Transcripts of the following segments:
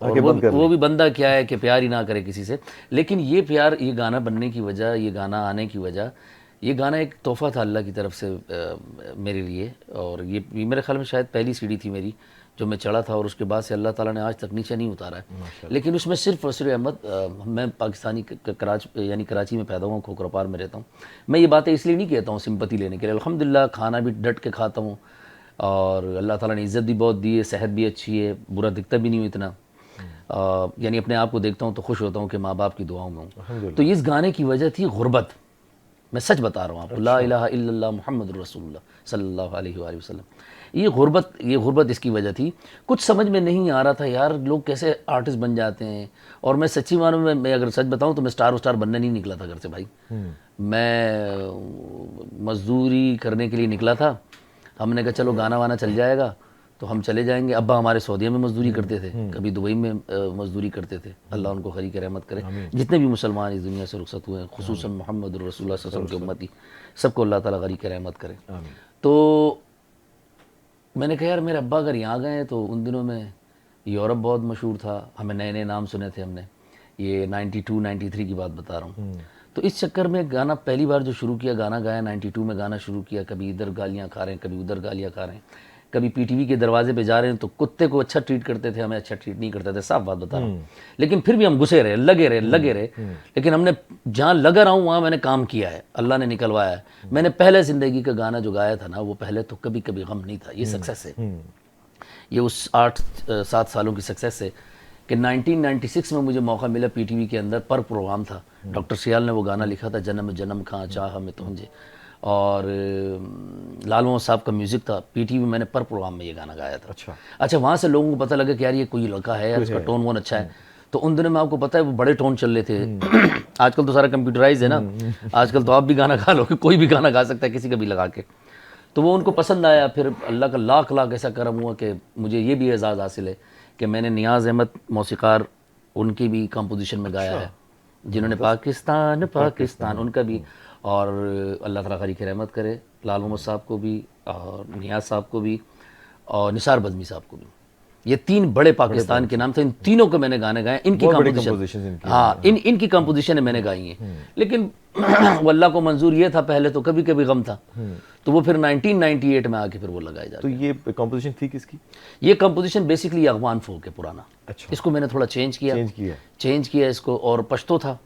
اور وہ بھی بندہ کیا ہے کہ پیار ہی نہ کرے کسی سے. لیکن یہ پیار, یہ گانا بننے کی وجہ, یہ گانا آنے کی وجہ, یہ گانا ایک تحفہ تھا اللہ کی طرف سے میرے لیے. اور یہ میرے خیال میں شاید پہلی سیڑھی تھی میری جو میں چڑھا تھا, اور اس کے بعد سے اللہ تعالیٰ نے آج تک نیچے نہیں اتارا ہے. لیکن اس میں صرف اور صرف احمد, میں پاکستانی یعنی کراچی میں پیدا ہوا ہوں, کھوکھرا میں رہتا ہوں. میں یہ باتیں اس لیے نہیں کہتا ہوں سمپتی لینے کے لیے, الحمدللہ کھانا بھی ڈٹ کے کھاتا ہوں, اور اللہ تعالیٰ نے عزت بھی بہت دی ہے, صحت بھی اچھی ہے, برا دکھتا بھی نہیں ہوں اتنا. یعنی اپنے آپ کو دیکھتا ہوں تو خوش ہوتا ہوں کہ ماں باپ کی دعاؤں میں ہوں. تو اس گانے کی وجہ تھی غربت. میں سچ بتا رہا ہوں آپ کو, لا الہ الا اللہ محمد رسول اللہ صلی اللہ علیہ وآلہ وسلم. یہ غربت اس کی وجہ تھی. کچھ سمجھ میں نہیں آ رہا تھا یار, لوگ کیسے آرٹسٹ بن جاتے ہیں. اور میں سچی معنوں میں اگر سچ بتاؤں تو میں اسٹار بننے نہیں نکلا تھا گھر سے بھائی. میں مزدوری کرنے کے لیے نکلا تھا. ہم نے کہا چلو گانا وانا چل جائے گا تو ہم چلے جائیں گے. ابا ہمارے سعودیہ میں مزدوری کرتے تھے, کبھی دبئی میں مزدوری کرتے تھے. اللہ ان کو خیری کی رحمت کرے. جتنے بھی مسلمان اس دنیا سے رخصت ہوئے ہیں, خصوصاً محمد رسول اللہ صلی اللہ علیہ وسلم کے امتی, سب کو اللہ تعالیٰ خیری کی رحمت کرے. تو میں نے کہا یار میرے ابا اگر یہاں گئے, تو ان دنوں میں یورپ بہت مشہور تھا, ہمیں نئے نئے نام سنے تھے ہم نے. یہ 92 93 کی بات بتا رہا ہوں. تو اس چکر میں گانا پہلی بار جو شروع کیا, گانا گایا 92 میں, گانا شروع کیا. کبھی ادھر گالیاں کھا رہے ہیں, کبھی ادھر گالیاں کھا رہے ہیں. کبھی پی ٹی وی کے دروازے پہ جا رہے ہیں تو کتے کو اچھا ٹریٹ کرتے تھے, ہمیں اچھا ٹریٹ نہیں کرتے تھے, صاف بات بتا رہا ہوں. لیکن پھر بھی ہم گھسے رہے, لگے رہے. لیکن ہم نے جہاں لگا رہا ہوں وہاں میں نے کام کیا ہے, اللہ نے نکلوایا ہے. میں نے پہلے زندگی کا گانا جو گایا تھا نا, وہ پہلے تو کبھی کبھی غم نہیں تھا. یہ سکسیس ہے, یہ اس 8-7 سالوں کی سکسیس ہے کہ 1996 میں مجھے موقع ملا پی ٹی وی کے اندر, پر پروگرام تھا. ڈاکٹر سیال نے وہ گانا لکھا تھا, جنم جنم کھاں چاہ ہمیں تجھے, اور لال محمد صاحب کا میوزک تھا. پی ٹی وی میں نے پر پروگرام میں یہ گانا گایا تھا. اچھا وہاں سے لوگوں کو پتہ لگا کہ یار یہ کوئی لڑکا ہے, اس کا ٹون وون اچھا ہے. تو ان دنوں میں آپ کو پتہ ہے وہ بڑے ٹون چل رہے تھے. آج کل تو سارا کمپیوٹرائز ہے نا, آج کل تو آپ بھی گانا گا لو, کوئی بھی گانا گا سکتا ہے کسی کا بھی لگا کے. تو وہ ان کو پسند آیا. پھر اللہ کا لاکھ ایسا کرم ہوا کہ مجھے یہ بھی اعزاز حاصل ہے کہ میں نے نیاز احمد موسیقار, ان کی بھی کمپوزیشن میں گایا ہے, جنہوں نے پاکستان ان کا بھی. اور اللہ تعالیٰ خیری کی رحمت کرے لال محمد صاحب کو بھی, اور نیاز صاحب کو بھی, اور نثار بزمی صاحب کو بھی. یہ 3 بڑے پاکستان کے نام تھے. ان تینوں کو میں نے گانے گائے. ان کی کمپوزیشن, ہاں ان کی کمپوزیشن میں نے گائی ہیں. لیکن وہ اللہ کو منظور یہ تھا, پہلے تو کبھی کبھی غم تھا, تو وہ پھر 1998 میں آ کے پھر وہ لگائے جاتے. تو یہ کمپوزیشن تھی کس کی؟ یہ کمپوزیشن بیسکلی افغان فوک ہے پرانا. اس کو میں نے تھوڑا چینج کیا اس کو, اور پشتو تھا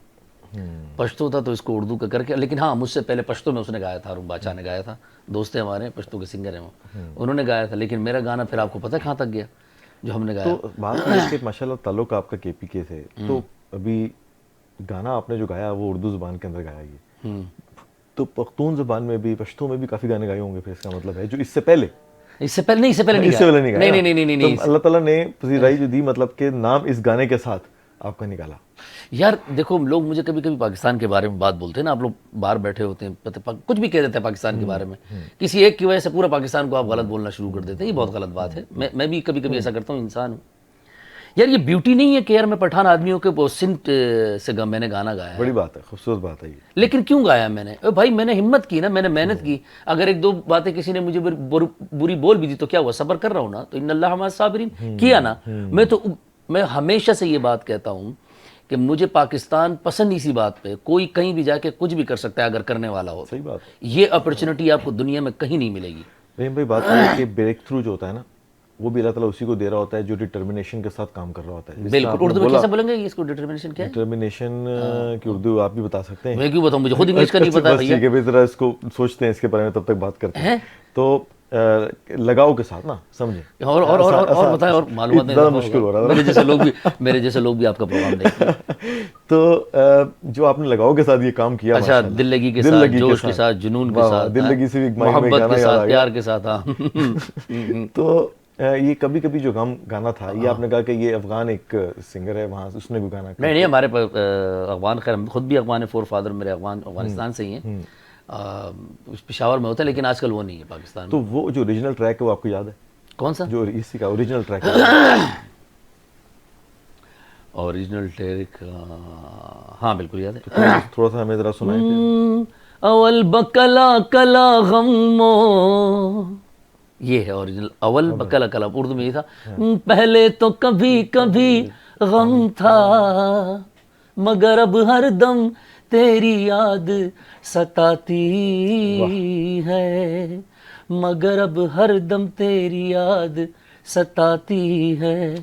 تو اس کو اردو کا کر کے. لیکن ہاں مجھ سے پہلے پشتو میں اس نے گایا تھا, ہارون باچا نے گایا تھا. دوست ہیں ہمارے پشتو کے سنگر ہیں, وہ انہوں نے گایا تھا. لیکن میرا گانا پھر آپ کو پتہ کہاں تک گیا جو ہم نے گایا. تو بات ہے کہ ماشاءاللہ تعلق آپ کا کے پی کے سے, تو ابھی گانا آپ نے جو گایا وہ اردو زبان کے اندر گایا یہ, تو پختون زبان میں بھی, پشتو میں بھی کافی گانے گائے ہوں گے پھر, اس کا مطلب ہے جو اس سے پہلے نہیں. اللہ تعالیٰ نے پذیرائی جو دی, مطلب کہ نام اس گانے کے ساتھ آپ کا نکالا. یار دیکھو لوگ مجھے کبھی کبھی پاکستان کے بارے میں بات بولتے ہیں نا, آپ لوگ باہر بیٹھے ہوتے ہیں, کچھ بھی کہہ دیتے ہیں پاکستان کے بارے میں, کسی ایک کی وجہ سے پورا پاکستان کو آپ غلط بولنا شروع کر دیتے ہیں. یہ بہت غلط بات ہے. میں بھی کبھی کبھی ایسا کرتا ہوں, انسان ہوں یار. یہ بیوٹی نہیں ہے کہ یار میں پٹھان آدمیوں کے سندھ سے میں نے گانا گایا ہے. بڑی بات ہے, خوبصورت بات ہے یہ. لیکن کیوں گایا میں نے بھائی؟ میں نے ہمت کی نا, میں نے محنت کی. اگر 1-2 باتیں کسی نے مجھے بری بول بھی دی تو کیا ہوا, صبر کر رہا ہوں نا. تو ان اللہ مع الصابرین کیا نا. میں ہمیشہ سے یہ بات کہتا ہوں کہ مجھے پاکستان پسند اسی بات پہ, کوئی کہیں بھی جا کے کچھ بھی کر سکتا ہے اگر کرنے والا ہو. صحیح بات. یہ اپرچونٹی آپ کو دنیا میں کہیں نہیں ملے گی. رحیم بھائی بات ہے کہ بریک تھرو جو ہوتا ہے نا, وہ بھی اللہ تعالیٰ اسی کو دے رہا ہوتا ہے جو ڈٹرمنیشن کے ساتھ کام کر رہا ہوتا ہے. بالکل. اردو میں کیسے بولیں گے اس کو, ڈٹرمنیشن کیا ہے؟ ڈٹرمنیشن کی اردو آپ بھی بتا سکتے ہیں. میں کیوں بتاؤں, مجھے خود انگلش کا نہیں پتا. ٹھیک ہے, ذرا اس کو سوچتے ہیں, اس کے بارے میں تب تک بات کرتے ہیں. تو لگاؤ کے ساتھ نا, سمجھے. اور بتائیں, اور معلومات نہیں. زیادہ مشکل ہو رہا ہے. میرے جیسے لوگ بھی آپ کا پروگرام دیکھتے ہیں. تو جو آپ نے لگاؤ کے ساتھ یہ کام کیا, اچھا, دل لگی کے ساتھ, جوش کے ساتھ, جنون کے ساتھ, دل لگی سے محبت کے ساتھ, پیار کے ساتھ. تو یہ کبھی کبھی جو گانا تھا, یہ آپ نے کہا کہ یہ افغان ایک سنگر ہے وہاں, اس نے بھی گانا. نہیں, ہمارے افغان, خیر خود بھی افغان ہے, 4 فادر میرے افغانستان سے ہی ہیں, پشاور میں ہوتا ہے, لیکن آج کل وہ نہیں ہے پاکستان میں. تو وہ جو اوریجنل ٹریک ہے وہ آپ کو یاد ہے؟ کون سا جو اسی کا اوریجنل ٹریک ہے؟ اوریجنل ٹریک, ہاں بالکل یاد ہے. تھوڑا سا ہمیں ذرا سنائیں. اول بکلا کلا غمو یہ ہے اوریجنل. اول بکل اکل. اردو میں یہ تھا پہلے تو کبھی کبھی غم تھا مگر اب ہر دم تیری یاد ستاتی ہے مگر اب ہر دم تیری یاد ستاتی ہے.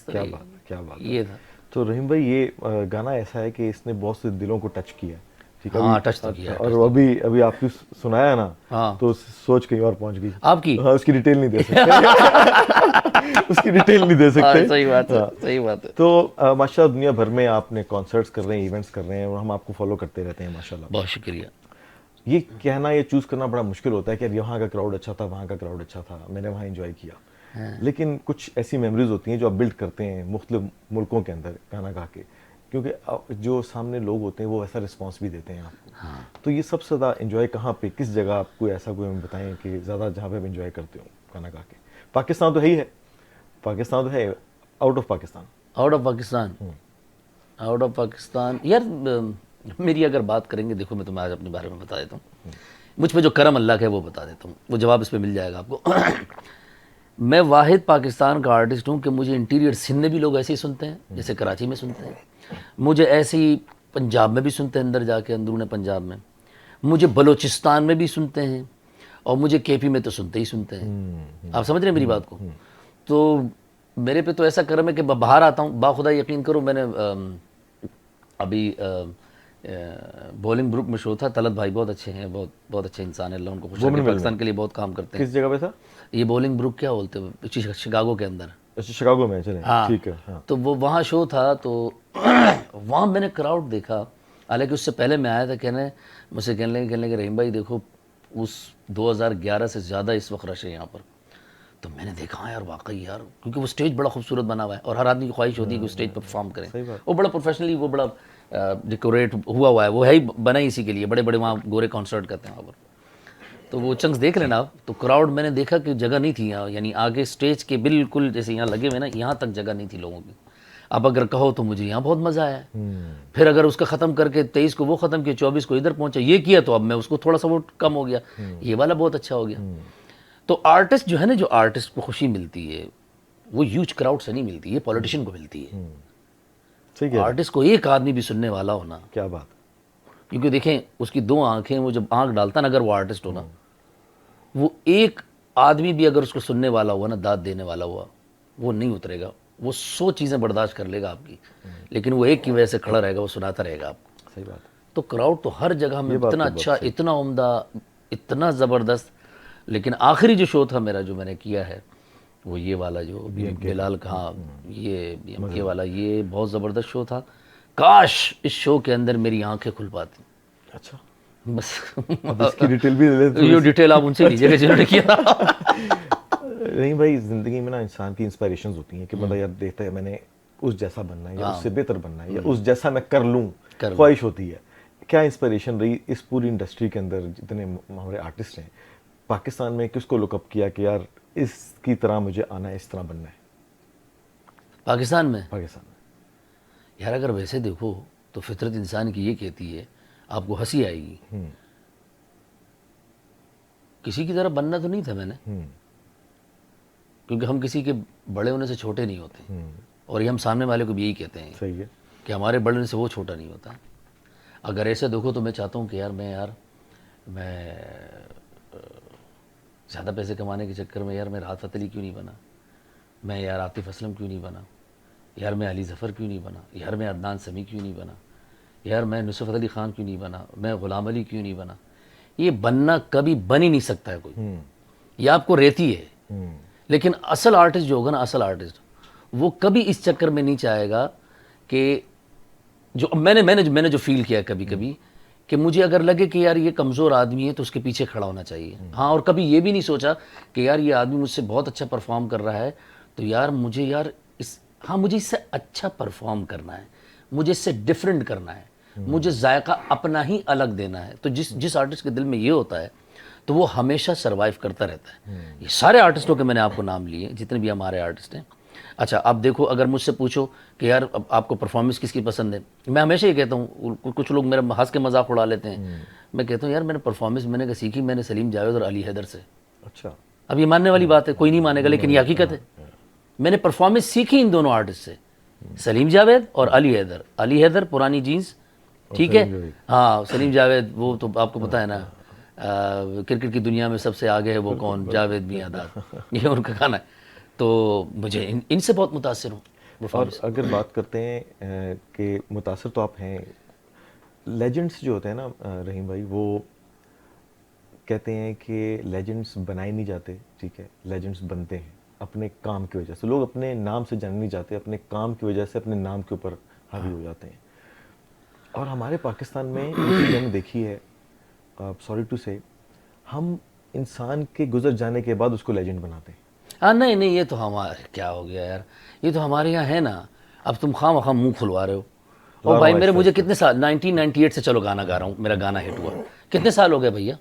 کیا بات ہے، کیا بات ہے. یہ تھا. تو رحیم بھائی یہ گانا ایسا ہے کہ اس نے بہت سے دلوں کو ٹچ کیا ہے. ٹھیک ہے، ہاں ٹچ تو کیا. اور ابھی آپ کی سنایا نا ہاں تو سوچ کہیں اور پہنچ گئی آپ کی. ہاں، اس کی ڈیٹیل نہیں دے سکتے اس کی ڈیٹیل نہیں دے سکتے. صحیح بات ہے، صحیح بات ہے. تو ماشاء اللہ دنیا بھر میں آپ نے کانسرٹس کر رہے ہیں، ایونٹس کر رہے ہیں، اور ہم آپ کو فالو کرتے رہتے ہیں ماشاء اللہ. بہت شکریہ. یہ کہنا، یہ چوز کرنا بڑا مشکل ہوتا ہے کہ یہاں کا کراؤڈ اچھا تھا، وہاں کا کراؤڈ اچھا تھا، میں نے وہاں انجوائے کیا. لیکن کچھ ایسی میموریز ہوتی ہیں جو آپ بلڈ کرتے ہیں مختلف ملکوں کے اندر گانا گا کے، کیونکہ جو سامنے لوگ ہوتے ہیں وہ ایسا رسپانس بھی دیتے ہیں آپ کو. تو یہ سب سے زیادہ انجوائے کہاں پہ، کس جگہ آپ کو ایسا کوئی ہمیں بتائیں کہ زیادہ جہاں پہ آپ انجوائے کرتے ہو گانا گا کے؟ پاکستان تو ہے ہی ہے، پاکستان تو ہے، out of Pakistan. Out of Pakistan. Out of Pakistan یار میری اگر بات کریں گے، دیکھو میں تمہیں آج اپنے بارے میں بتا دیتا ہوں. مجھ پہ جو کرم اللہ کا ہے وہ بتا دیتا ہوں، وہ جواب اس پہ مل جائے گا آپ کو. میں واحد پاکستان کا آرٹسٹ ہوں کہ مجھے انٹیریئر سندھ میں بھی لوگ ایسے ہی سنتے ہیں جیسے کراچی میں سنتے ہیں. مجھے ایسے ہی پنجاب میں بھی سنتے ہیں، اندر جا کے اندرون پنجاب میں. مجھے بلوچستان میں بھی سنتے ہیں، اور مجھے کے پی میں تو سنتے ہی سنتے ہیں. آپ سمجھ رہے ہیں میری بات کو؟ تو میرے پہ تو ایسا کرم ہے کہ باہر آتا ہوں، باخدا یقین کرو. میں نے ابھی بولنگ بروک میں شو تھا. طلعت بھائی بہت اچھے ہیں، بہت اچھے انسان ہیں، اللہ ان کو خوش رکھے، پاکستان کے لیے بہت کام کرتے ہیں. کس جگہ پہ تھا یہ بولنگ بروک کیا بولتے ہیں، شکاگو کے اندر. اچھا، شکاگو میں. چلیں ٹھیک ہے. ہاں، تو وہ وہاں شو تھا، تو وہاں میں نے کراؤڈ دیکھا. حالانکہ اس سے پہلے میں آیا تھا، مجھ سے کہنے لگے رحیم بھائی دیکھو اس 2011 سے زیادہ اس وقت رش ہے یہاں پر. تو میں نے دیکھا یار واقعی یار، کیونکہ وہ سٹیج بڑا خوبصورت بنا ہوا ہے، اور ہر آدمی کی خواہش ہوتی ہے کہ وہ سٹیج پر پرفارم کریں. وہ بڑا پروفیشنلی، وہ بڑا ڈیکوریٹ ہوا ہے، وہ ہے ہی بنا ہی اسی کے لیے. بڑے بڑے وہاں گورے کانسرٹ کرتے ہیں وہاں پر. تو وہ چنکس دیکھ لینا آپ. تو کراؤڈ میں نے دیکھا کہ جگہ نہیں تھی یہاں، یعنی آگے سٹیج کے بالکل جیسے یہاں لگے ہوئے نا، یہاں تک جگہ نہیں تھی لوگوں کی. اب اگر کہو تو مجھے یہاں بہت مزہ آیا. پھر اگر اس کا ختم کر کے 23 کو وہ ختم کیا، 24 کو ادھر پہنچا، یہ کیا، تو اب میں اس کو تھوڑا سا وہ کم ہو گیا، یہ والا بہت اچھا ہو گیا. تو آرٹسٹ جو ہے نا، جو آرٹسٹ کو خوشی ملتی ہے وہ ہیوج کراؤڈ سے نہیں ملتی، یہ پولیٹیشین کو ملتی ہے. آرٹسٹ کو ایک آدمی بھی سننے والا ہونا. کیا بات. کیونکہ دیکھیں اس کی 2 آنکھیں، وہ جب آنکھ ڈالتا نا، اگر وہ آرٹسٹ ہونا، وہ ایک آدمی بھی اگر اس کو سننے والا ہوا نا، داد دینے والا ہوا، وہ نہیں اترے گا. وہ 100 چیزیں برداشت کر لے گا آپ کی، لیکن وہ ایک کی وجہ سے کھڑا رہے گا، وہ سناتا رہے گا آپ کو. صحیح بات. تو کراؤڈ تو ہر جگہ میں اتنا اچھا، اتنا عمدہ، اتنا زبردست. لیکن آخری جو شو تھا میرا، جو میں نے کیا ہے، وہ یہ والا جو بلال کہا، یہ بی ایم کے والا، یہ بہت زبردست شو تھا. کاش اس شو کے اندر میری آنکھیں کھل پاتی. اچھا، بس اس کی ڈیٹیل بھی لے لیتے. یہ ڈیٹیل آپ ان سے لیجیے گا جنہوں نے کیا. نہیں بھائی، زندگی میں نا انسان کی انسپائریشنز ہوتی ہیں کہ بندہ یار دیکھتا ہے میں نے اس جیسا بننا ہے، یا اس سے بہتر بننا ہے، یا اس جیسا میں کر لوں، خواہش ہوتی ہے. کیا انسپائریشن رہی اس پوری انڈسٹری کے اندر جتنے ہمارے آرٹسٹ ہیں پاکستان میں؟ کس کو لک اپ کیا کہ یار اس کی طرح مجھے آنا ہے، اس طرح بننا ہے پاکستان میں؟ پاکستان میں یار اگر ویسے دیکھو تو فطرت انسان کی یہ کہتی ہے، آپ کو ہنسی آئے گی، کسی کی طرح بننا تو نہیں تھا میں نے، کیونکہ ہم کسی کے بڑے ہونے سے چھوٹے نہیں ہوتے. اور یہ ہم سامنے والے کو بھی یہی کہتے ہیں. صحیح ہے کہ ہمارے بڑے ہونے سے وہ چھوٹا نہیں ہوتا. اگر ایسے دیکھو تو میں چاہتا ہوں کہ میں زیادہ پیسے کمانے کے چکر میں یار میں راحت فتح علی کیوں نہیں بنا، میں یار عاطف اسلم کیوں نہیں بنا، یار میں علی ظفر کیوں نہیں بنا، یار میں عدنان سمیع کیوں نہیں بنا، یار میں نصرت علی خان کیوں نہیں بنا، میں غلام علی کیوں نہیں بنا. یہ بننا کبھی بن ہی نہیں سکتا ہے کوئی، یہ آپ کو رہتی ہے. لیکن اصل آرٹسٹ جو ہوگا نا، اصل آرٹسٹ وہ کبھی اس چکر میں نہیں چاہے گا کہ جو میں نے جو فیل کیا کبھی کبھی کہ مجھے اگر لگے کہ یار یہ کمزور آدمی ہے تو اس کے پیچھے کھڑا ہونا چاہیے. ہاں، اور کبھی یہ بھی نہیں سوچا کہ یار یہ آدمی مجھ سے بہت اچھا پرفارم کر رہا ہے تو یار مجھے مجھے اس سے اچھا پرفارم کرنا ہے، مجھے اس سے ڈیفرنٹ کرنا ہے، مجھے ذائقہ اپنا ہی الگ دینا ہے. تو جس آرٹسٹ کے دل میں یہ ہوتا ہے تو وہ ہمیشہ سروائیو کرتا رہتا ہے. یہ سارے آرٹسٹوں کے میں نے آپ کو نام لیے جتنے بھی ہمارے آرٹسٹ ہیں. اچھا آپ دیکھو، اگر مجھ سے پوچھو کہ یار آپ کو پرفارمنس کس کی پسند ہے، میں ہمیشہ یہ کہتا ہوں، کچھ لوگ میرا ہنس کے مذاق اڑا لیتے ہیں، میں کہتا ہوں یار میں نے پرفارمنس میں نے سیکھی میں نے سلیم جاوید اور علی حیدر سے. اچھا. اب یہ ماننے والی بات ہے، کوئی نہیں مانے گا، لیکن یہ حقیقت ہے. میں نے پرفارمنس سیکھی ان دونوں آرٹسٹ سے، سلیم جاوید اور علی حیدر. علی حیدر پرانی جینز، ٹھیک ہے، ہاں. سلیم جاوید وہ تو آپ کو پتہ ہے نا، کرکٹ کی دنیا میں سب سے آگے ہے وہ کون، جاوید میاں داد، یہ ان کا گانا ہے. تو مجھے ان سے بہت متاثر ہوں. اور اگر بات کرتے ہیں کہ متاثر تو آپ ہیں، لیجنڈس جو ہوتے ہیں نا رحیم بھائی، وہ کہتے ہیں کہ لیجنڈس بنائے نہیں جاتے، ٹھیک ہے، لیجنڈس بنتے ہیں اپنے کام کی وجہ سے. لوگ اپنے نام سے جانے نہیں جاتے، اپنے کام کی وجہ سے اپنے نام کے اوپر حاوی ہو جاتے ہیں. اور ہمارے پاکستان میں یہ چیز ہم نے دیکھی ہے، سوری ٹو سے، ہم انسان کے گزر جانے کے بعد اس کو لیجنڈ بناتے ہیں. ہاں نہیں نہیں، یہ تو ہمارے کیا ہو گیا یار، یہ تو ہمارے یہاں ہے نا. اب تم خواہ مخواہ منہ کھلوا رہے ہو. اور بھائی میرے مجھے کتنے سال، 1998 سے چلو گانا گا رہا ہوں، میرا گانا ہٹ ہوا. کتنے سال ہو گئے بھیا؟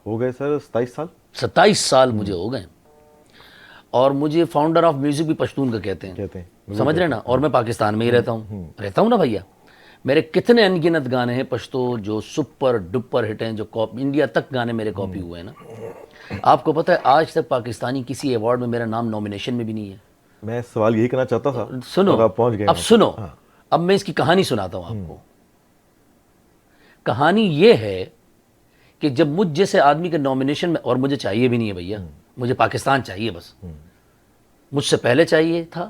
ہو گئے سر 27 سال. 27 سال مجھے ہو گئے. اور مجھے فاؤنڈر آف میوزک بھی پشتون کا کہتے ہیں، سمجھ رہے نا. اور میں پاکستان میں ہی رہتا ہوں نا بھیا. میرے کتنے ان گنت گانے ہیں پشتو جو سپر ڈپر ہٹ ہیں، جو انڈیا تک گانے میرے کاپی ہوئے ہیں نا. آپ کو پتہ ہے آج تک پاکستانی کسی ایوارڈ میں میرا نام نامینیشن میں بھی نہیں ہے. میں سوال یہی کرنا چاہتا تھا، سنو اور آپ پہنچ گئے. اب سنو، اب میں اس کی کہانی سناتا ہوں آپ کو. کہانی یہ ہے کہ جب مجھ جیسے آدمی کے نامینیشن میں، اور مجھے چاہیے بھی نہیں ہے بھیا، مجھے پاکستان چاہیے بس. مجھ سے پہلے چاہیے تھا،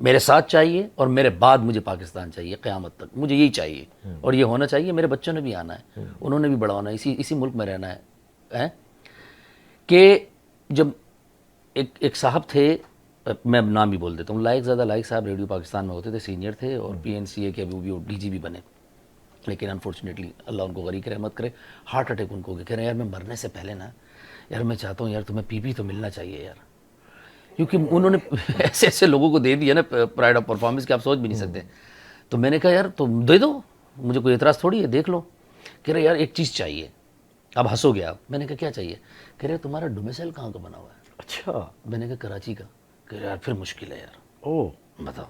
میرے ساتھ چاہیے، اور میرے بعد مجھے پاکستان چاہیے قیامت تک. مجھے یہی چاہیے، اور یہ ہونا چاہیے. میرے بچوں نے بھی آنا ہے، انہوں نے بھی بڑا ہونا ہے، اسی ملک میں رہنا ہے. کہ جب ایک صاحب تھے، میں نام بھی بول دیتا ہوں، لائق زیادہ لائق صاحب ریڈیو پاکستان میں ہوتے تھے، سینئر تھے، اور پی این سی اے کے ابھی بھی ڈی جی بھی بنے. لیکن انفارچونیٹلی اللہ ان کو غریق رحمت کرے، ہارٹ اٹیک ان کو ہو گیا. کہہ رہے ہیں یار میں مرنے سے پہلے نا یار میں چاہتا ہوں یار تمہیں پی تو ملنا چاہیے یار. کیونکہ انہوں نے ایسے ایسے لوگوں کو دے دیا نا پرائڈ آف پرفارمنس کہ آپ سوچ بھی نہیں سکتے. تو میں نے کہا یار تم دے دو، مجھے کوئی اعتراض تھوڑی ہے، دیکھ لو. کہہ رہے یار ایک چیز چاہیے. اب ہنسو گیا آپ. میں نے کہا کیا چاہیے؟ کہہ رہے تمہارا ڈومیسائل کہاں کا بنا ہوا ہے؟ اچھا. میں نے کہا کراچی کا. کہہ رہے یار پھر مشکل ہے یار. او بتاؤ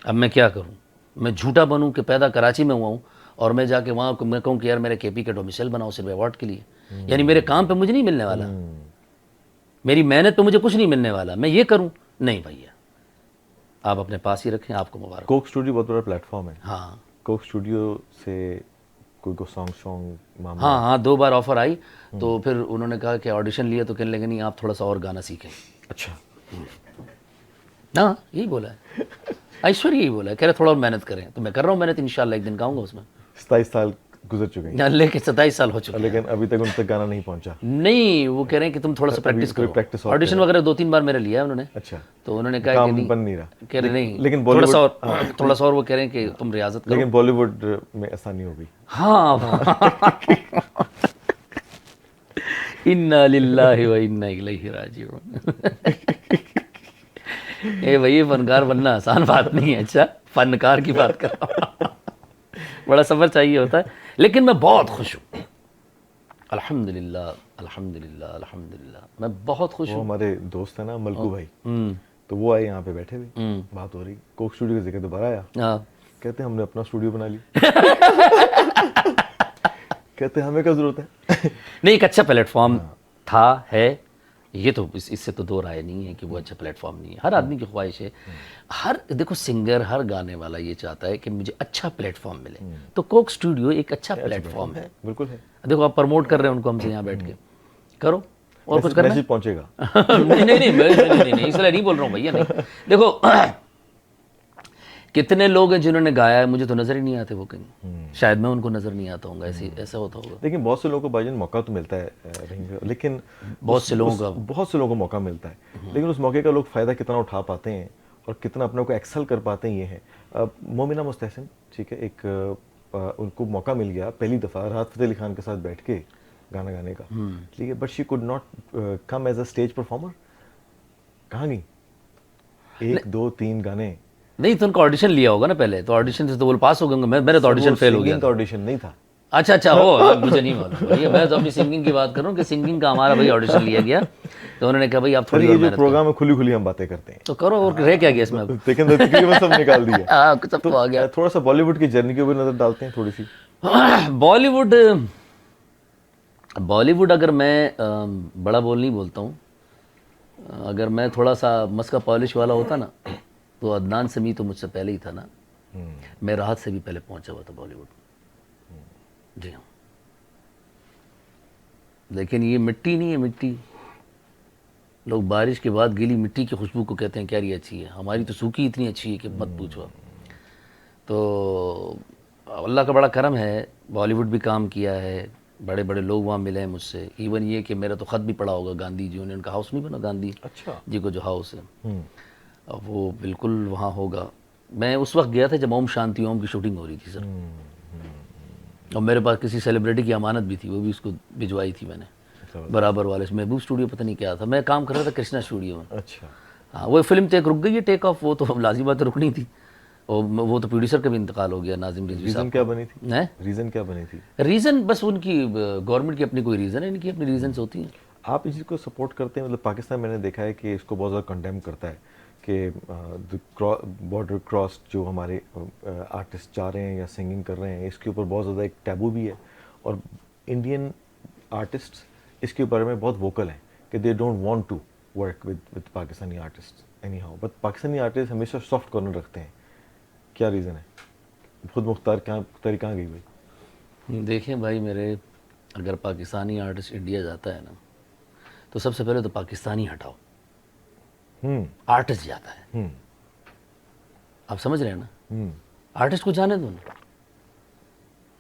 اب میں کیا کروں؟ میں جھوٹا بنوں کہ پیدا کراچی میں ہوا ہوں، اور میں جا کے وہاں میں کہوں کہ یار میرے کے پی کا ڈومیسائل بناؤ صرف ایوارڈ کے لیے. یعنی میرے کام پہ مجھے نہیں ملنے والا، میری محنت پہ مجھے کچھ نہیں ملنے والا. میں یہ کروں؟ نہیں بھیا، آپ اپنے پاس ہی رکھیں، آپ کو مبارک. کوک اسٹوڈیو بہت بڑا پلیٹ فارم ہے. ہاں کوک اسٹوڈیو سے کوئی سانگ ہاں 2 بار آفر آئی. تو پھر انہوں نے کہا کہ آڈیشن لیا، تو کہنے لگے نہیں آپ تھوڑا سا اور گانا سیکھیں. اچھا. ہاں یہی بولا ہے ایشور، یہی بولا ہے. کہہ رہے تھوڑا اور محنت کریں. تو میں کر رہا ہوں محنت، انشاءاللہ ایک دن گاؤں گا اس میں. 27 سال گزر چکے ہیں، لے کے 27 سال ہو چکے ہیں، لیکن ابھی تک ان تک گانا نہیں پہنچا. نہیں وہ کہہ رہے ہیں کہ تم تھوڑا سا پریکٹس کرو. آڈیشن وغیرہ 2-3 بار میرا لیا ہے انہوں نے. اچھا. تو انہوں نے کہا کہ کام نہیں، بن نہیں رہا. کہہ رہے نہیں، لیکن تھوڑا سا اور وہ کہہ رہے ہیں کہ تم ریاضت کرو. لیکن بالی ووڈ میں ایسا نہیں ہوگی. ہاں انا للہ و انا الیہ راجعون. اے بھائی فنکار بننا آسان بات نہیں ہے. اچھا فنکار کی بات کر رہا ہوں، بڑا صبر چاہیے ہوتا ہے. لیکن میں بہت خوش ہوں، الحمدللہ الحمدللہ الحمدللہ، میں بہت خوش وہ ہوں. ہمارے دوست ہیں نا ملکو بھائی، تو وہ آئے یہاں پہ بیٹھے ہوئے، بات ہو رہی، کوک اسٹوڈیو کا ذکر دوبارہ آیا. ہاں کہتے ہیں ہم نے اپنا اسٹوڈیو بنا لی. کہتے ہیں ہمیں کیا ضرورت ہے. نہیں، ایک اچھا پلیٹ فارم تھا، ہے. یہ تو اس سے تو دو رائے نہیں ہے کہ وہ اچھا پلیٹ فارم نہیں ہے. ہر آدمی کی خواہش ہے، ہر دیکھو سنگر، ہر گانے والا یہ چاہتا ہے کہ مجھے اچھا پلیٹ فارم ملے. تو کوک اسٹوڈیو ایک اچھا پلیٹ فارم ہے. بالکل ہے. دیکھو آپ پروموٹ کر رہے ہیں ان کو ہم سے یہاں بیٹھ کے، کرو اور کچھ کرنا ہے. میسج پہنچے گا. نہیں اس لیے نہیں بول رہا ہوں بھیا. نہیں دیکھو کتنے لوگ ہیں جنہوں نے گایا ہے، مجھے تو نظر ہی نہیں آتے وہ کہیں. شاید میں ان کو نظر نہیں آتا ہوں گا، ایسا ہوتا ہوگا. لیکن بہت سے لوگوں کو بھائی جان موقع تو ملتا ہے، لیکن بہت سے لوگوں کو موقع ملتا ہے، لیکن اس موقع کا لوگ فائدہ کتنا اٹھا پاتے ہیں اور کتنا اپنے کو ایکسل کر پاتے ہیں، یہ ہے. مومنہ مستحسن، ٹھیک ہے، ایک ان کو موقع مل گیا پہلی دفعہ راحت فتح علی خان کے ساتھ بیٹھ کے گانا گانے کا، ٹھیک ہے، but she could not come as a stage performer. کہاں گئی؟ 1 2 3 گانے نہیں. تو ان کا آڈیشن لیا ہوگا نا پہلے، تو آڈیشن سے تو وہ پاس ہو گئے. میرا تو آڈیشن فیل ہو گیا. کا آڈیشن نہیں تھا. اچھا ہو، مجھے نہیں معلوم بھائی. میں تو اپنی سنگنگ کی بات کر رہا ہوں کہ سنگنگ کا ہمارا بھائی آڈیشن لیا گیا، تو انہوں نے کہا بھائی آپ تھوڑی اور محنت کرو. پروگرام میں کھلی ہم باتیں کرتے ہیں تو کرو، اور رہ کیا گیا اس میں. لیکن تقریباً سب نکال دیا. ہاں سب تو آ گیا. تھوڑا سا بالی ووڈ کی جرنی کے اوپر نظر ڈالتے ہیں تھوڑی سی. بالی ووڈ بالی ووڈ اگر میں بڑا بول نہیں بولتا ہوں، اگر میں تھوڑا سا مسکا پالش والا ہوتا نا تو عدنان سمیع تو مجھ سے پہلے ہی تھا نا، میں راحت سے بھی پہلے پہنچا ہوا تھا بالی ووڈ. جی ہاں، لیکن یہ مٹی نہیں ہے، مٹی لوگ بارش کے بعد گیلی مٹی کی خوشبو کو کہتے ہیں کیا یہ اچھی ہے، ہماری تو سوکھی اتنی اچھی ہے کہ مت پوچھو. تو اللہ کا بڑا کرم ہے، بالی ووڈ بھی کام کیا ہے، بڑے بڑے لوگ وہاں ملے ہیں مجھ سے. ایون یہ کہ میرا تو خط بھی پڑا ہوگا گاندھی جی نے، ان کا ہاؤس نہیں بنا گاندھی اچھا. جی کو جو ہاؤس ہے اب وہ بالکل وہاں ہوگا. میں اس وقت گیا تھا جب اوم شانتی اوم کی شوٹنگ ہو رہی تھی سر، اور میرے پاس کسی سیلیبریٹی کی امانت بھی تھی، وہ بھی اس کو بھجوائی تھی میں نے برابر والے سے. محبوب اسٹوڈیو پتہ نہیں کیا تھا، میں کام کر رہا تھا کرشنا اسٹوڈیو میں. اچھا. ہاں وہ فلم تو ایک رک گئی ہے ٹیک آف، وہ تو لازمی بات رکنی تھی. اور وہ تو پروڈیوسر کا بھی انتقال ہو گیا، ناظم رضوی ریزن صاحب. کیا بنی تھی؟ ہیں ریزن کیا بنی تھی؟ ریزن بس ان کی گورنمنٹ کی اپنی کوئی ریزن ہے، ان کی اپنی ریزنس ہوتی ہیں. آپ اس چیز کو سپورٹ کرتے ہیں؟ مطلب پاکستان میں نے دیکھا ہے کہ اس کو بہت زیادہ کنڈیم کرتا ہے کہ بارڈر کراس جو ہمارے آرٹسٹ جا رہے ہیں یا سنگنگ کر رہے ہیں، اس کے اوپر بہت زیادہ ایک ٹیبو بھی ہے. اور انڈین آرٹسٹ اس کے بارے میں بہت ووکل ہیں کہ they don't want to work with Pakistani artist anyhow, but Pakistani artist ہمیشہ سافٹ کارنر رکھتے ہیں. کیا ریزن ہے؟ خود مختار کہاں گئی بھائی؟ دیکھیں بھائی میرے، اگر پاکستانی آرٹسٹ انڈیا جاتا ہے نا تو سب سے پہلے تو پاکستانی ہٹاؤ، آرٹسٹ جاتا ہے. آپ سمجھ رہے ہیں نا، آرٹسٹ کو جانے دو نا،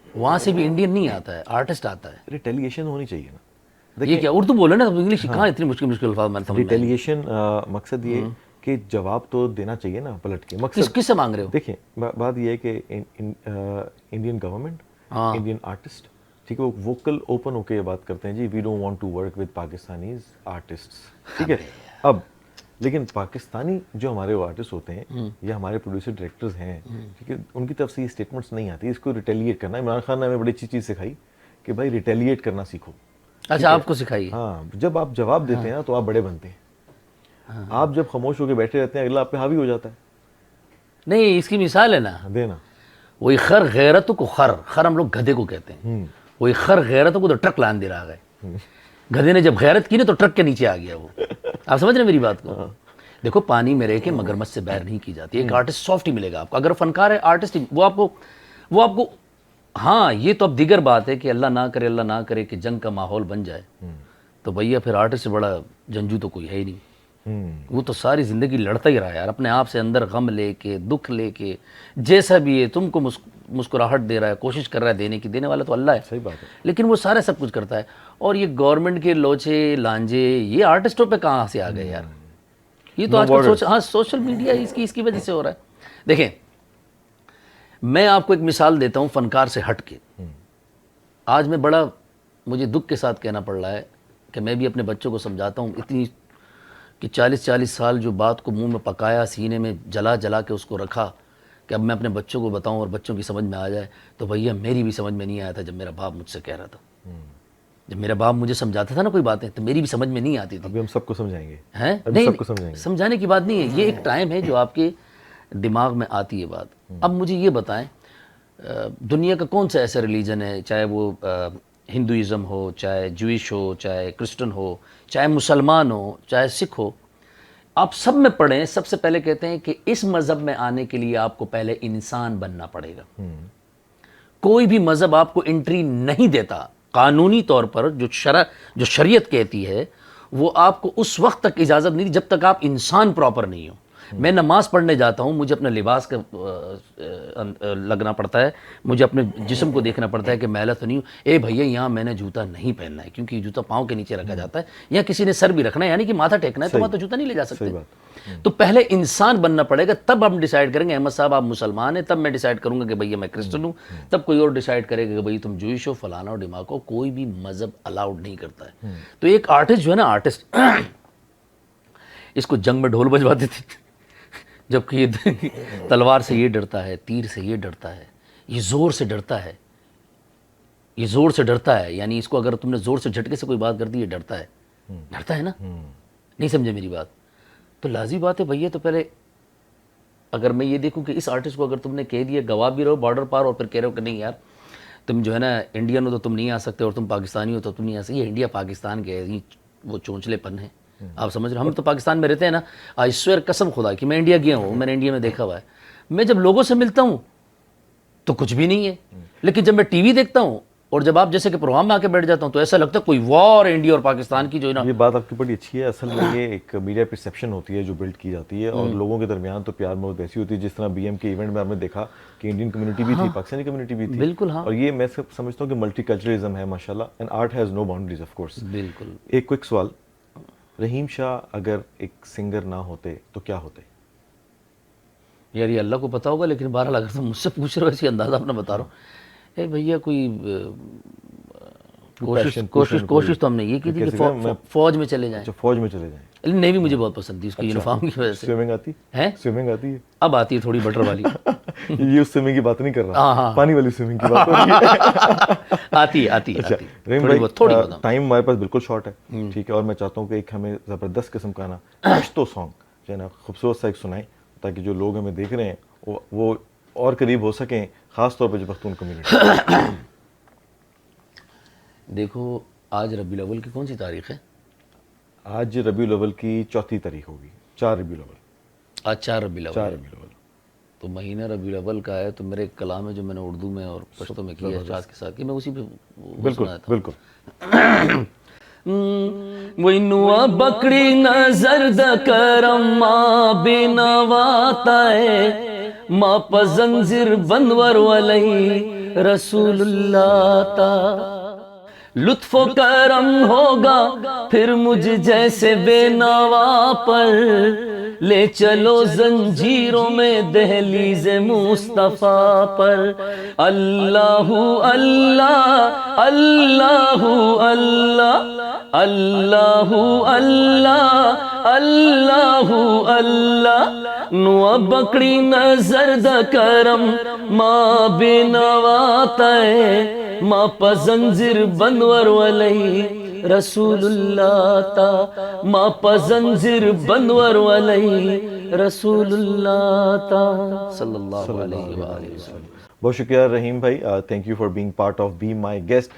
وہاں سے بھی انڈین نہیں آتا ہے، آرٹسٹ آتا ہے. ریٹیلیشن ہونی چاہیے نا. یہ کیا اردو بولے نا، انگلش کہاں اتنی مشکل مشکل الفاظ میں سمجھ میں. ریٹیلیشن مقصد یہ کہ جواب تو دینا چاہیے نا پلٹ کے. مقصد کس سے مانگ رہے ہو؟ دیکھیں بات یہ ہے کہ انڈین گورنمنٹ، انڈین آرٹسٹ، ٹھیک ہے، وہ ووکل اوپن ہو کے یہ بات کرتے ہیں جی we don't want to work with Pakistanis artist, ٹھیک ہے. اب لیکن پاکستانی جو ہمارے وہ آرٹسٹ ہوتے ہیں یا ہمارے پروڈیوسر ڈائریکٹرز ہیں، ٹھیک ہے، ان کی طرف سے یہ اسٹیٹمنٹس نہیں آتی. اس کو ریٹیلیٹ کرنا، عمران خان نے ہمیں بڑی اچھی چیز سکھائی کہ بھائی ریٹیلیٹ کرنا سیکھو. اچھا آپ کو سکھائیے. ہاں، جب آپ جواب دیتے ہیں نا تو آپ بڑے بنتے ہیں. آپ جب خاموش ہو کے بیٹھے رہتے ہیں اگلا آپ پہ حاوی ہو جاتا ہے. نہیں، اس کی مثال ہے نا، دینا وہی خر غیرت کو خر ہم لوگ گدھے کو کہتے ہیں، وہی خر غیرت کو تو ٹرک لان دے رہا ہے. گدھے نے جب غیرت کی نا تو ٹرک کے نیچے آ گیا وہ. آپ سمجھ رہے ہیں میری بات کو؟ دیکھو پانی میں رہ کے مگرمچھ سے باہر نہیں کی جاتی. ایک آرٹسٹ سافٹ ہی ملے گا آپ کو، اگر فنکار ہے آرٹسٹ وہ آپ کو ہاں. یہ تو اب دیگر بات ہے کہ اللہ نہ کرے کہ جنگ کا ماحول بن جائے تو بھیا پھر آرٹسٹ سے بڑا جنجو تو کوئی ہے ہی نہیں. وہ تو ساری زندگی لڑتا ہی رہا یار، اپنے آپ سے اندر غم لے کے، دکھ لے کے، جیسا بھی ہے تم کو مسکراہٹ دے رہا ہے، کوشش کر رہا ہے دینے کی، دینے والا تو اللہ ہے. صحیح بات ہے. لیکن وہ سارا سب کچھ کرتا ہے. اور یہ گورنمنٹ کے لوچے لانجے یہ آرٹسٹوں پہ کہاں سے آ گئے یار؟ یہ تو آج کل سوشل میڈیا اس کی وجہ سے ہو رہا ہے. دیکھیں میں آپ کو ایک مثال دیتا ہوں فنکار سے ہٹ کے. آج میں بڑا مجھے دکھ کے ساتھ کہنا پڑ رہا ہے کہ میں بھی اپنے بچوں کو سمجھاتا ہوں اتنی کہ 40 سال جو بات کو منہ میں پکایا، سینے میں جلا کے اس کو رکھا کہ اب میں اپنے بچوں کو بتاؤں اور بچوں کی سمجھ میں آ جائے. تو بھیا میری بھی سمجھ میں نہیں آیا تھا جب میرا باپ مجھ سے کہہ رہا تھا. جب میرا باپ مجھے سمجھاتا تھا نا کوئی باتیں تو میری بھی سمجھ میں نہیں آتی تھی. ابھی ہم سب کو سمجھائیں گے. نہیں سمجھانے کی بات نہیں ہے، یہ ایک ٹائم ہے جو آپ کے دماغ میں آتی ہے بات. اب مجھے یہ بتائیں دنیا کا کون سا ایسا ریلیجن ہے، چاہے وہ ہندوازم ہو، چاہے جوئش ہو، چاہے کرسچن ہو، چاہے مسلمان ہو، چاہے سکھ ہو، آپ سب میں پڑھیں سب سے پہلے کہتے ہیں کہ اس مذہب میں آنے کے لیے آپ کو پہلے انسان بننا پڑے گا. کوئی بھی مذہب آپ کو انٹری نہیں دیتا قانونی طور پر. جو شریعت کہتی ہے وہ آپ کو اس وقت تک اجازت نہیں دی جب تک آپ انسان پراپر نہیں ہو. میں نماز پڑھنے جاتا ہوں، مجھے اپنے لباس کا لگنا پڑتا ہے، مجھے اپنے جسم کو دیکھنا پڑتا ہے کہ میلا تو نہیں ہوں. اے بھیا یہاں میں نے جوتا نہیں پہننا ہے کیونکہ جوتا پاؤں کے نیچے رکھا جاتا ہے، یا کسی نے سر بھی رکھنا ہے یعنی کہ ماتھا ٹیکنا ہے تو وہاں تو جوتا نہیں لے جا سکتے. تو پہلے انسان بننا پڑے گا، تب ہم ڈیسائیڈ کریں گے احمد صاحب آپ مسلمان ہیں، تب میں ڈیسائیڈ کروں گا کہ بھیا میں کرسچن ہوں، تب کوئی اور ڈیسائیڈ کرے گا کہ بھئی تم جوئش ہو، فلانا اور ڈھماکا ہو. کوئی بھی مذہب الاؤڈ نہیں کرتا ہے. تو ایک آرٹسٹ جو ہے نا، آرٹسٹ اس کو جنگ میں ڈھول بجواتے تھے جبکہ یہ تلوار سے یہ ڈرتا ہے، تیر سے یہ ڈرتا ہے، یہ زور سے ڈرتا ہے، یہ زور سے ڈرتا ہے. یعنی اس کو اگر تم نے زور سے جھٹکے سے کوئی بات کر دی یہ ڈرتا ہے نا. نہیں سمجھے میری بات؟ تو لازمی بات ہے بھیا. تو پہلے اگر میں یہ دیکھوں کہ اس آرٹسٹ کو اگر تم نے کہہ دیا گواہ بھی رہو بارڈر پار اور پھر کہہ رہے ہو کہ نہیں یار تم جو ہے نا انڈین ہو تو تم نہیں آ سکتے، اور تم پاکستانی ہو تو تم نہیں آ سکتے. یہ انڈیا پاکستان کے ہے، وہ چونچلے پن ہے. آپ سمجھ رہے ہو، ہم تو پاکستان میں رہتے ہیں نا. آئی سویئر قسم خدا کہ میں انڈیا گیا ہوں، میں نے انڈیا میں دیکھا ہوا ہے. میں جب لوگوں سے ملتا ہوں تو کچھ بھی نہیں ہے، لیکن جب میں ٹی وی دیکھتا ہوں اور جب آپ جیسے کہ پروگرام میں آ کے بیٹھ جاتا ہوں تو ایسا لگتا ہے کوئی وار انڈیا اور پاکستان کی جو ہے نا. یہ بات آپ کی بڑی اچھی ہے. اصل میں یہ ایک میڈیا پرسیپشن ہوتی ہے جو بلڈ کی جاتی ہے، اور لوگوں کے درمیان تو پیار محبت ایسی ہوتی ہے جس طرح بی ایم کے ایونٹ میں آپ نے دیکھا کہ انڈین کمیونٹی بھی تھی، پاکستانی کمیونٹی بھی تھی. بالکل ہاں، اور یہ میں سمجھتا ہوں کہ ملٹی کلچرلزم ہے ماشاءاللہ، and art has no boundaries of course. بالکل. ایک کوئک سوال، رحیم شاہ اگر ایک سنگر نہ ہوتے تو کیا ہوتے؟ یار یہ اللہ کو پتا ہوگا، لیکن بہرحال اگر تم مجھ سے پوچھ رہے ہو اسی اندازہ اپنا بتا رہا ہوں. اے بھیا کوئی کوشش تو ہم نے یہ کی تھی کہ فوج میں چلے جائیں. فوج میں چلے جائیں. نیوی مجھے بہت پسند تھی اس کی یونیفارم کی وجہ سے. سوئمنگ آتی ہے؟ سوئمنگ آتی ہے؟ اب آتی ہے تھوڑی بٹر والی. یہ اس سوئمنگ کی بات نہیں کر رہا، پانی والی سوئمنگ کی بات ہو رہی ہے. آتی ہے. رحیم بھائی ٹائم ہمارے پاس بالکل شارٹ ہے، ٹھیک ہے، اور میں چاہتا ہوں کہ ایک ہمیں زبردست قسم کا نا پشتو سانگ جو ہے نا خوبصورت سا ایک سنائیں، تاکہ جو لوگ ہمیں دیکھ رہے ہیں وہ اور قریب ہو سکیں، خاص طور پہ جو پختون کمیونٹی. دیکھو آج ربیع الاول کی کون سی تاریخ ہے؟ آج ربیع الاول کی 4 تاریخ ہوگی، 4 ربیع الاول. آج 4 ربیع الاول. 4 ربیع الاول تو مہینہ ربیع الاول کا ہے. تو میرے ایک کلام ہے جو میں نے اردو میں اور پشتو میں کیا ہے اعجاز کے ساتھ، کہ میں اسی پہ بالکل بالکل. وینوا بکڑی نظر د کرم ما بنواتائے ما پزنزر بنور ولی رسول اللہ تا. لطف و کرم ہوگا پھر مجھ جیسے بے نوا پر، لے چلو زنجیروں میں دہلیز مصطفیٰ پر. اللہ اللہ اللہ اللہ اللہ اللہ اللہ اللہ نو بکڑی نظر د کرم ما بنواتائے ما پزنزر بنور ولی رسول اللہ تا. ما پزنزر بنور ولی رسول اللہ تا صلی اللہ علیہ وآلہ وسلم. بہت شکریہ رحیم بھائی، thank you for being part of be my guest.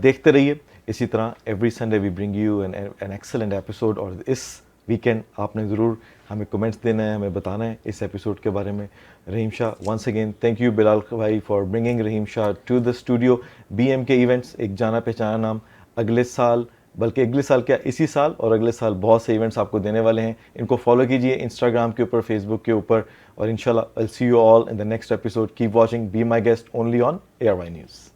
دیکھتے رہیے اسی طرح، every Sunday we bring you an excellent episode. اور اس ویکینڈ آپ نے ضرور ہمیں کمنٹس دینا ہے، ہمیں بتانا ہے اس ایپیسوڈ کے بارے میں. Rahim Shah once again thank you Bilal بھائی for bringing Rahim Shah to the studio. B M K events ایک جانا پہچانا نام، اگلے سال، بلکہ اگلے سال کیا اسی سال اور اگلے سال بہت سے ایونٹس آپ کو دینے والے ہیں. ان کو فالو کیجیے انسٹاگرام کے اوپر، فیس بک کے اوپر، اور انشاءاللہ I'll see you all in the next episode. Keep watching Be My Guest only on ARY News.